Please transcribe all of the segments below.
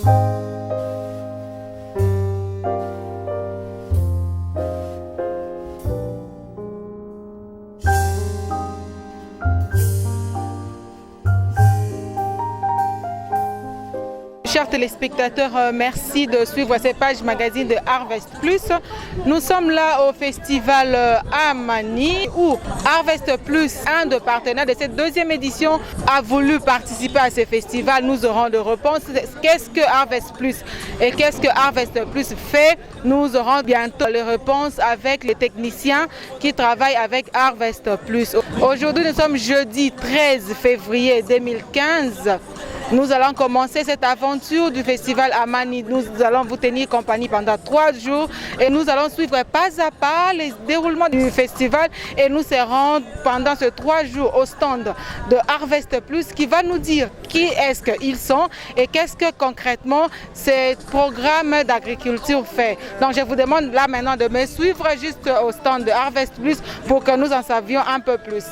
Chers téléspectateurs, merci de suivre ces pages magazine de Harvest Plus. Nous sommes là au festival Amani où Harvest Plus, un des partenaires de cette deuxième édition, a voulu participer à ce festival. Nous aurons des réponses. Qu'est-ce que Harvest Plus et qu'est-ce que Harvest Plus fait? Nous aurons bientôt les réponses avec les techniciens qui travaillent avec Harvest Plus. Aujourd'hui, nous sommes jeudi 13 février 2015. Nous allons commencer cette aventure du festival Amani. Nous allons vous tenir compagnie pendant 3 jours et nous allons suivre pas à pas les déroulements du festival et nous serons pendant ces 3 jours au stand de Harvest Plus qui va nous dire qui est-ce qu'ils sont et qu'est-ce que concrètement ce programme d'agriculture fait. Donc je vous demande là maintenant de me suivre juste au stand de Harvest Plus pour que nous en savions un peu plus.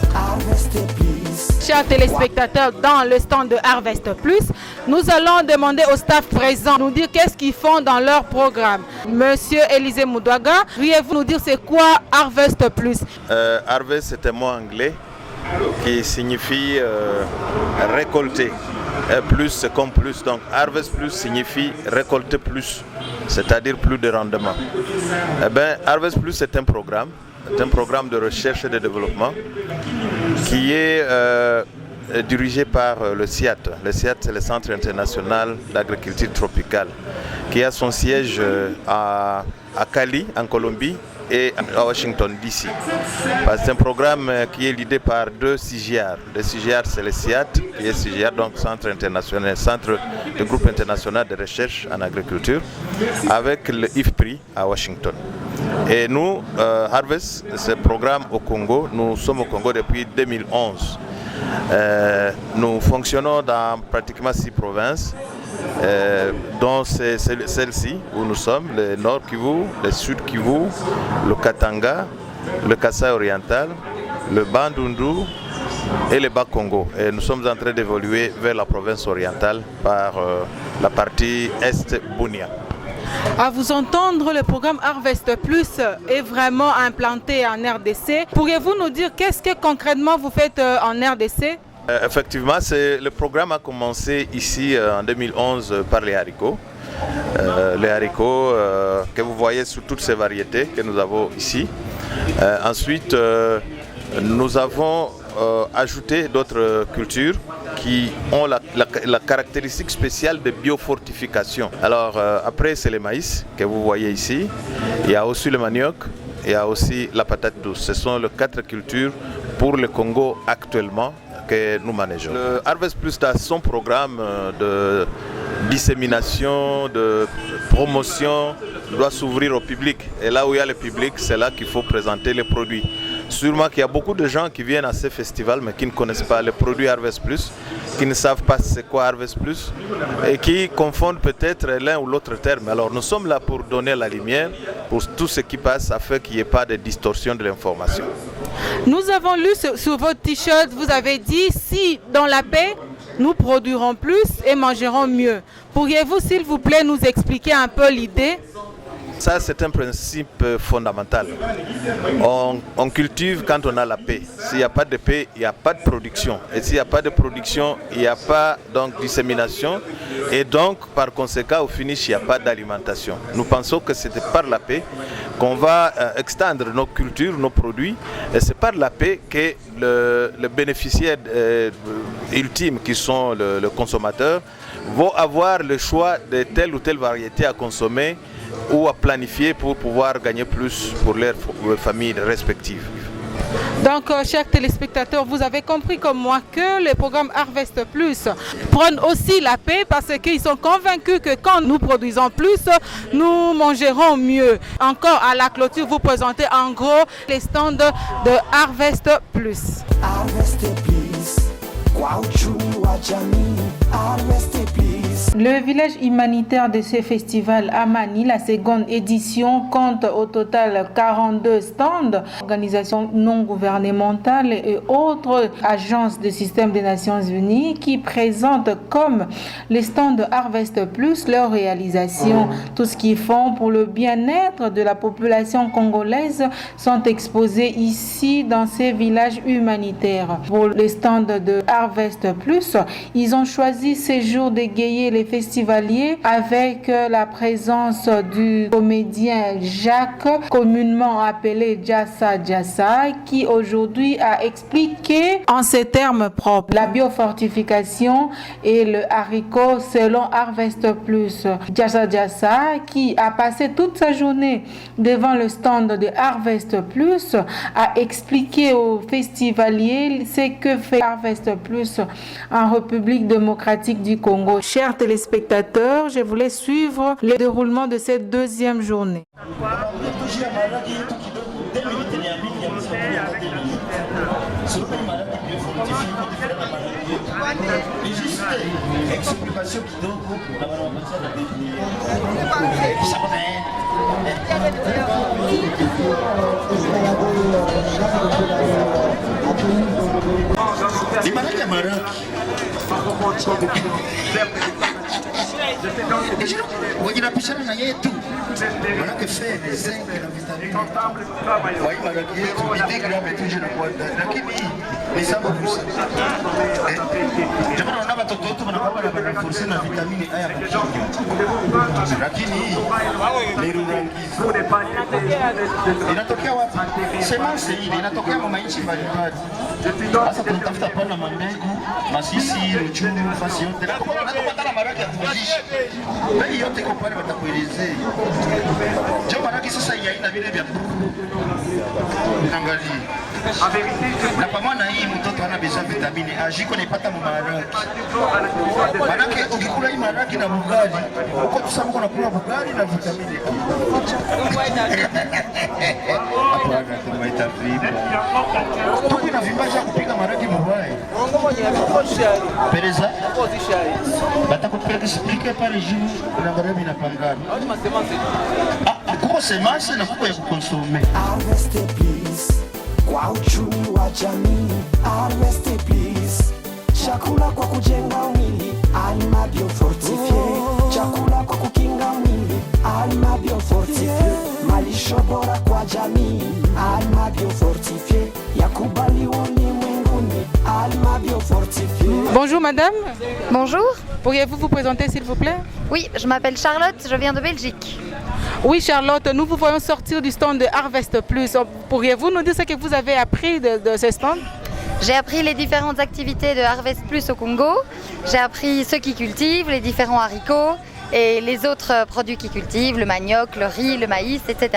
Chers téléspectateurs, dans le stand de Harvest Plus, nous allons demander au staff présent de nous dire qu'est-ce qu'ils font dans leur programme. Monsieur Élisée Moudouaga, pourriez-vous nous dire c'est quoi Harvest Plus? Harvest, c'est un mot anglais qui signifie récolter. Plus, c'est comme plus. Donc Harvest Plus signifie récolter plus, c'est-à-dire plus de rendement. Harvest Plus, c'est un programme. C'est un programme de recherche et de développement qui est dirigé par le CIAT. Le CIAT, c'est le Centre international d'agriculture tropicale, qui a son siège à Cali, en Colombie, et à Washington, D.C. C'est un programme qui est l'idée par 2 CIGR. Le CIGR, c'est le CIAT, qui est CIGR, donc Centre de groupe international de recherche en agriculture, avec le IFPRI à Washington. Et nous, Harvest, ce programme au Congo, nous sommes au Congo depuis 2011. Nous fonctionnons dans pratiquement 6 provinces, dont c'est celle-ci où nous sommes, le Nord Kivu, le Sud Kivu, le Katanga, le Kasaï oriental, le Bandundu et le Bas-Congo. Et nous sommes en train d'évoluer vers la province orientale par la partie Est Bunia. À vous entendre, le programme Harvest Plus est vraiment implanté en RDC. Pourriez-vous nous dire qu'est-ce que concrètement vous faites en RDC? Effectivement, le programme a commencé ici en 2011 par les haricots. Les haricots que vous voyez sous toutes ces variétés que nous avons ici. Ensuite, nous avons ajouté d'autres cultures qui ont la caractéristique spéciale de biofortification. Alors après, c'est le maïs que vous voyez ici. Il y a aussi le manioc, il y a aussi la patate douce. Ce sont les 4 cultures pour le Congo actuellement que nous manageons. Le Harvest Plus a son programme de dissémination, de promotion, doit s'ouvrir au public. Et là où il y a le public, c'est là qu'il faut présenter les produits. Sûrement qu'il y a beaucoup de gens qui viennent à ces festivals mais qui ne connaissent pas les produits Harvest Plus, qui ne savent pas c'est quoi Harvest Plus et qui confondent peut-être l'un ou l'autre terme. Alors nous sommes là pour donner la lumière pour tout ce qui passe afin qu'il n'y ait pas de distorsion de l'information. Nous avons lu sur votre t-shirt, vous avez dit si dans la paix, nous produirons plus et mangerons mieux. Pourriez-vous s'il vous plaît nous expliquer un peu l'idée? Ça, c'est un principe fondamental. On cultive quand on a la paix. S'il n'y a pas de paix, il n'y a pas de production. Et s'il n'y a pas de production, il n'y a pas donc dissémination. Et donc, par conséquent, au finish, il n'y a pas d'alimentation. Nous pensons que c'est par la paix qu'on va extendre nos cultures, nos produits. Et c'est par la paix que le bénéficiaire ultime, qui sont le consommateur, vont avoir le choix de telle ou telle variété à consommer ou à planifier pour pouvoir gagner plus pour leurs familles respectives. Donc, chers téléspectateurs, vous avez compris comme moi que le programme Harvest Plus prône aussi la paix parce qu'ils sont convaincus que quand nous produisons plus, nous mangerons mieux. Encore à la clôture, vous présentez en gros les stands de Harvest Plus. Harvest Plus, kwa uchumi wa jamii. Harvest Plus. Le village humanitaire de ce festival Amani, la seconde édition, compte au total 42 stands, organisations non gouvernementales et autres agences du système des Nations Unies qui présentent comme les stands Harvest Plus leur réalisation. Tout ce qu'ils font pour le bien-être de la population congolaise sont exposés ici dans ces villages humanitaires. Pour les stands de Harvest Plus, ils ont choisi ces jours d'égayer les festivaliers avec la présence du comédien Jacques, communément appelé Jassa Jassa, qui aujourd'hui a expliqué en ces termes propres la biofortification et le haricot selon Harvest Plus. Jassa Jassa, qui a passé toute sa journée devant le stand de Harvest Plus, a expliqué aux festivaliers ce que fait Harvest Plus en République démocratique du Congo. Chers téléspectateurs, je voulais suivre le déroulement de cette deuxième journée. Wanapishana na yetu manake fedha zengi na vitamini kwa hii maragi yetu bidegla betuje na kwa lakini ni sababu jamani wana watoto wetu wanakuwa na fursa na vitamini haya lakini ni rurangizo inatokea wapi semence hii inatokea kwa nchi mbalimbali sasa tunatafuta pana mandegu masisi ruchuru fasi yote na kupata maragi ya kufundisha bei yote kwa pale watakuelezea jo maragi sasa haina vile vya angalia na pamoja na hii mtoto ana besoin vitamini A jiko nipata maragi manake ukikula hii maragi na bugali uko tusema uko nakula bugali na vitamini hapana tumaita vipi tuko na vimbaja kupika maragi mubaya pereza batakupeleka explique pale juu na ngarabi na pangani kuko semence na kuko ya kukonsome Harvest please kwa uchumi wa jamii Harvest please chakula kwa kujenga mwili Alma Biofortifie chakula kwa kukinga mwili Alma Biofortifie malisho bora kwa jamii Alma Biofortifie yakubaliwa ulimwenguni Alma Biofortifie. Bonjour madame. Bonjour. Pourriez-vous vous présenter s'il vous plaît? Oui, je m'appelle Charlotte, je viens de Belgique. Oui Charlotte, nous vous voyons sortir du stand de Harvest Plus. Pourriez-vous nous dire ce que vous avez appris de ce stand? J'ai appris les différentes activités de Harvest Plus au Congo. J'ai appris ceux qui cultivent, les différents haricots et les autres produits qui cultivent, le manioc, le riz, le maïs, etc.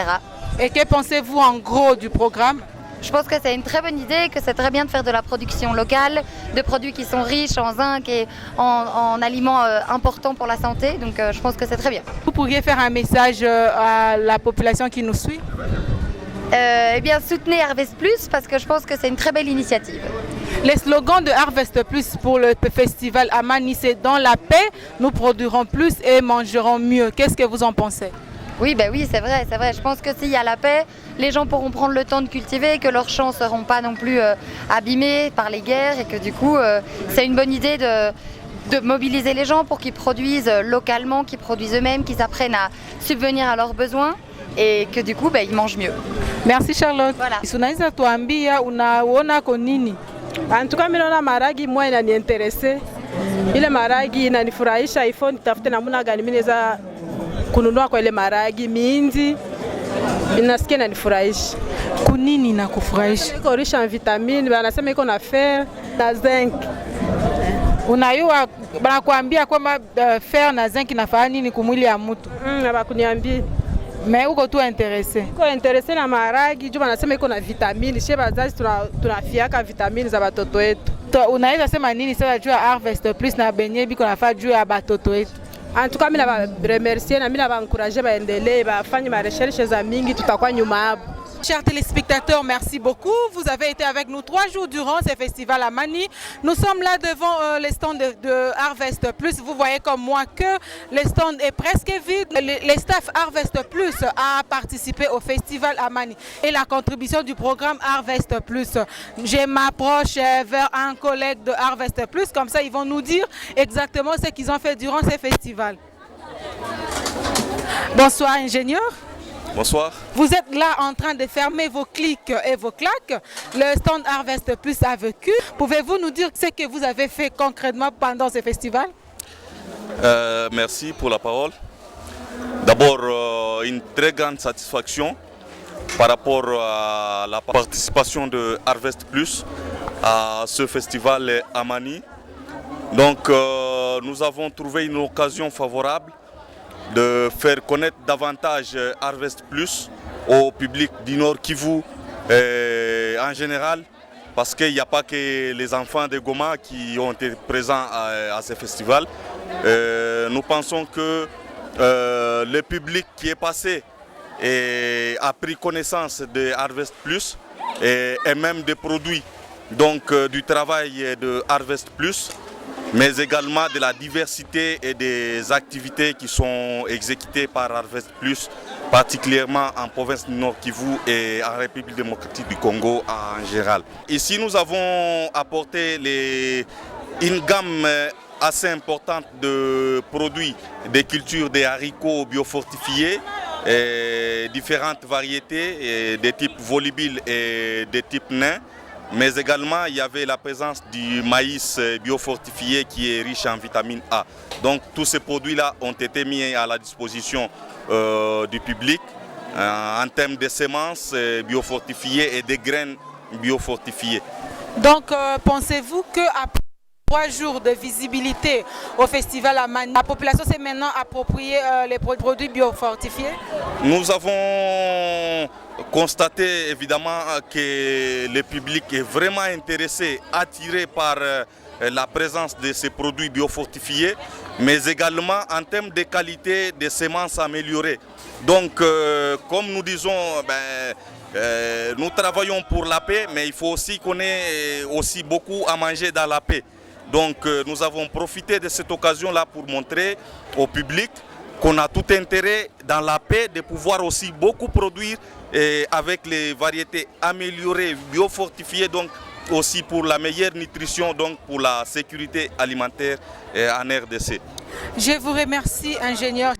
Et que pensez-vous en gros du programme? Je pense que c'est une très bonne idée, que c'est très bien de faire de la production locale, de produits qui sont riches en zinc et en aliments importants pour la santé. Donc je pense que c'est très bien. Vous pourriez faire un message à la population qui nous suit? Eh bien, soutenez Harvest Plus parce que je pense que c'est une très belle initiative. Le slogan de Harvest Plus pour le festival Amani, c'est dans la paix, nous produirons plus et mangerons mieux. Qu'est-ce que vous en pensez? Oui, ben oui, c'est vrai, c'est vrai. Je pense que s'il y a la paix, les gens pourront prendre le temps de cultiver, que leurs champs ne seront pas non plus abîmés par les guerres et que du coup, c'est une bonne idée de mobiliser les gens pour qu'ils produisent localement, qu'ils produisent eux-mêmes, qu'ils apprennent à subvenir à leurs besoins et que du coup, ils mangent mieux. Merci Charlotte. Voilà. Unaweza tuambia unaona kwa nini? En tout cas, mimi naona maragi moi inaniinteresse. Ile maragi inanifurahisha, ifo nitafute namna gani mimi naweza kununua kwa ile maragi minzi. Inasikia inanifurahisha. Kunini inakufurahisha? Iko riche en vitamine, wanasema iko na fer na zinc. Unayua banakuambia kwamba fer na zinc inafanya nini kumwili ya mtu? Abakuniambia. Mais uko tu intéressé? Uko intéressé na maragi, juu wanasema iko na vitamine. Sheba wazazi tunafiaka vitamine za batoto wetu. Unaweza sema nini sasa juu ya Harvest Plus na benye biko nafaa juu ya batoto wetu? En tout cas, mimi na remercier na mimi na encourager baendelee bafanye ma recherche za mingi, tutakuwa nyuma hapo. Chers téléspectateurs, merci beaucoup. Vous avez été avec nous 3 jours durant ce festival à Mani. Nous sommes là devant les stands de Harvest Plus. Vous voyez comme moi que le stand est presque vide. Les staff Harvest Plus a participé au festival à Mani et la contribution du programme Harvest Plus. Je m'approche vers un collègue de Harvest Plus, comme ça ils vont nous dire exactement ce qu'ils ont fait durant ce festival. Bonsoir ingénieur. Bonsoir. Vous êtes là en train de fermer vos clics et vos claques. Le stand Harvest Plus a vécu. Pouvez-vous nous dire ce que vous avez fait concrètement pendant ce festival? Merci pour la parole. D'abord, une très grande satisfaction par rapport à la participation de Harvest Plus à ce festival à Mani. Donc, nous avons trouvé une occasion favorable de faire connaître davantage Harvest Plus au public du Nord Kivu en général, parce qu'il n'y a pas que les enfants de Goma qui ont été présents à ce festival. Nous pensons que le public qui est passé a pris connaissance de Harvest Plus et même des produits donc, du travail de Harvest Plus, mais également de la diversité et des activités qui sont exécutées par Harvest Plus, particulièrement en province du Nord Kivu et en République démocratique du Congo en général. Ici, nous avons apporté une gamme assez importante de produits, des cultures, des haricots biofortifiés, et différentes variétés, et des types volibiles et des types nains. Mais également, il y avait la présence du maïs biofortifié qui est riche en vitamine A. Donc tous ces produits-là ont été mis à la disposition du public en termes de semences biofortifiées et de graines biofortifiées. Donc pensez-vous qu'après 3 jours de visibilité au festival à Mani, la population s'est maintenant appropriée les produits biofortifiés? Nous avons constaté évidemment que le public est vraiment intéressé, attiré par la présence de ces produits biofortifiés, mais également en termes de qualité des semences améliorées. Donc comme nous disons, nous travaillons pour la paix, mais il faut aussi qu'on ait aussi beaucoup à manger dans la paix. Donc nous avons profité de cette occasion-là pour montrer au public qu'on a tout intérêt dans la paix de pouvoir aussi beaucoup produire avec les variétés améliorées, biofortifiées, donc aussi pour la meilleure nutrition, donc pour la sécurité alimentaire en RDC. Je vous remercie, ingénieur.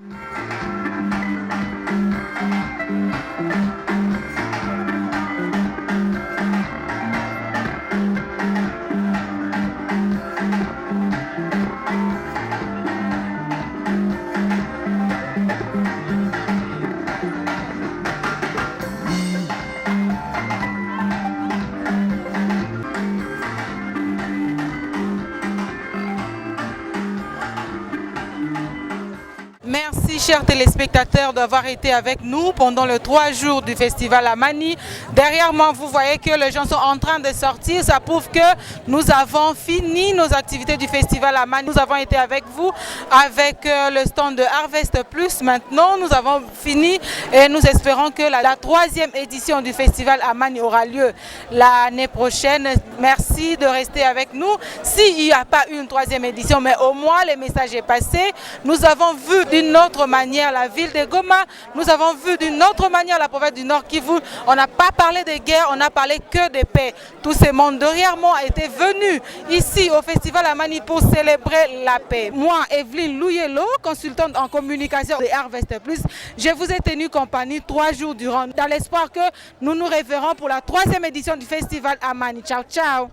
Merci chers téléspectateurs d'avoir été avec nous pendant les 3 jours du festival à Mani. Derrière moi, vous voyez que les gens sont en train de sortir. Ça prouve que nous avons fini nos activités du festival à Mani. Nous avons été avec vous avec le stand de Harvest Plus. Maintenant, nous avons fini et nous espérons que la 3e édition du festival à Mani aura lieu l'année prochaine. Merci de rester avec nous. S'il n'y a pas une 3e édition, mais au moins le message est passé. Nous avons vu d'une autre manière la ville de Goma, nous avons vu d'une autre manière la province du Nord Kivu. On n'a pas parlé de guerre, on n'a parlé que de paix. Tout ce monde derrière moi était venu ici au festival à Mani pour célébrer la paix. Moi, Evelyne Louyelo, consultante en communication de Harvest Plus, je vous ai tenu compagnie 3 jours durant, dans l'espoir que nous nous reverrons pour la 3e édition du festival à Mani. Ciao, ciao.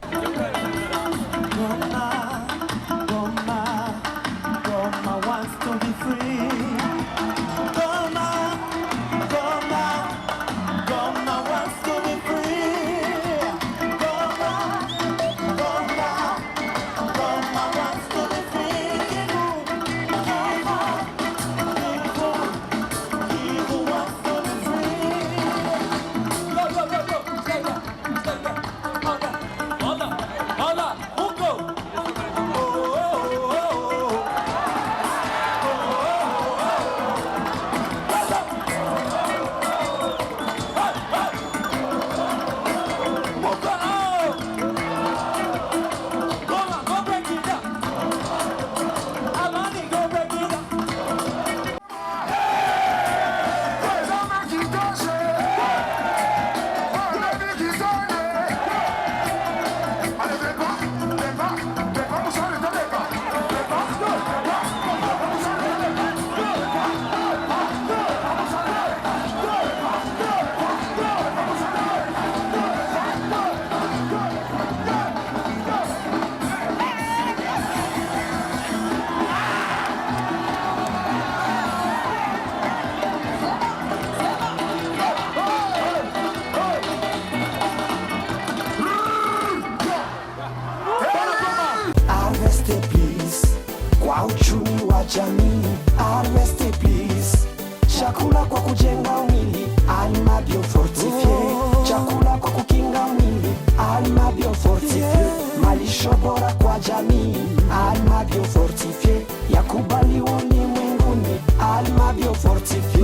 ma biofortifié